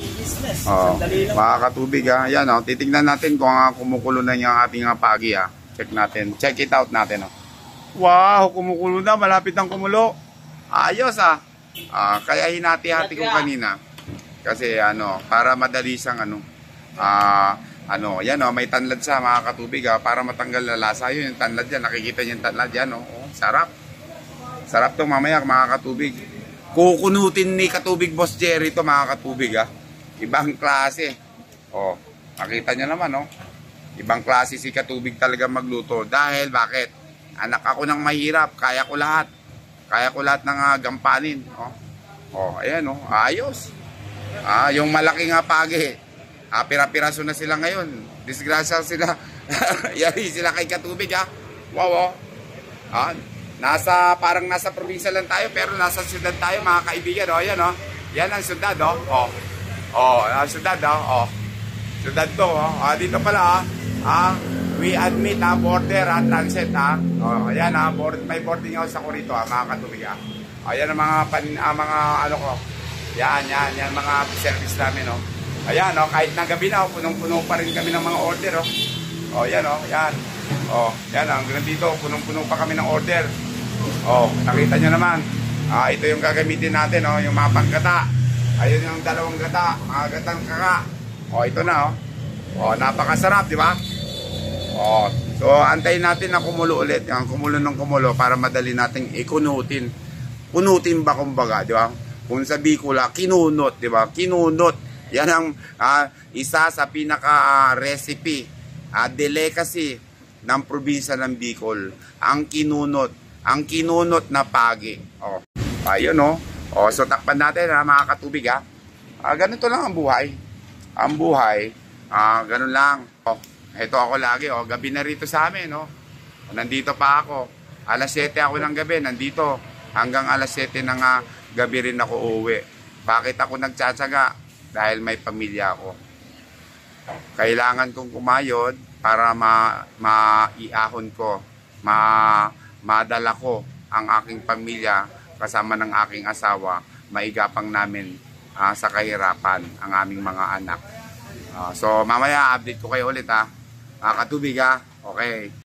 Business. Oh, Sandali lang. mga katubig ha. Yan oh, titignan natin kung kumukulo na yung ating pagi ha. Check natin. Check it out natin oh. Wow, kumukulo na. Malapit ang kumulo. Ayos ah. Kaya hinati-hati ko kanina. Kasi ano, para madali siyang yan oh, may tanlad sa mga katubig ha, para matanggal na lasa yun, yung tanlad yan, nakikita niyo yung tanlad yan oh. Oh, sarap. Sarap to mamaya mga katubig. Kukunutin ni Katubig Boss Jerry to mga katubig ha. Ibang klase. Oh, makita niyo naman oh. Ibang klase si Katubig talaga magluto. Dahil bakit? Anak ako ng mahirap, kaya ko lahat. Kaya ko lahat ng gampanin, oh. Oh, ayan oh, ayos. Yung malaking pagi. Pira-piraso na sila ngayon. Disgrasya sila. Yari sila kay Katubig ha. Wow oh. Parang nasa probinsya lang tayo pero nasa syudad tayo mga kaibigan oh. Ayan oh. Yan ang syudad oh. Oh, syudad oh. Syudad to oh. Dito pala we admit border at transit Oh, ayan may boarding house ako rito mga Katubig Ayan ang mga ano ko. Yan mga service namin oh. Ayan oh, kahit na gabi na punong-puno pa rin kami ng mga order oh. Oh, yan oh, yan. Oh, yan hanggang dito punong-puno pa kami ng order. Oh, nakita nyo naman. Ito yung gagamitin natin oh, yung mga panggata. Ayun yung dalawang gata, mga gatang kaka. Oh, ito na oh. Oh, napakasarap, di ba? Oh, so antayin natin na kumulo ulit, yung kumulo ng kumulo para madali nating ikunutin. Kunutin ba kumbaga, di ba? Kung sa Bicol, kinunot, di ba? Kinunot. Yan ang isa sa pinaka recipe, delicacy ng probinsya ng Bicol. Ang kinunot na pagi. Oh, ayun oh. Oh, so takpan natin mga katubig ganito lang ang buhay. Ang buhay, ganun lang. Oh, ito ako lagi oh, gabi na rito sa amin oh. Nandito pa ako. Alas 7 ako ng gabi, nandito. Hanggang alas 7 ng gabi rin ako uuwi. Bakit ako nagtsatsaga? Dahil may pamilya ako. Kailangan kong kumayod para maiahon ko, madala ko ang aking pamilya kasama ng aking asawa, maigapang namin sa kahirapan ang aming mga anak. So mamaya update ko kayo ulit Katubig Okay.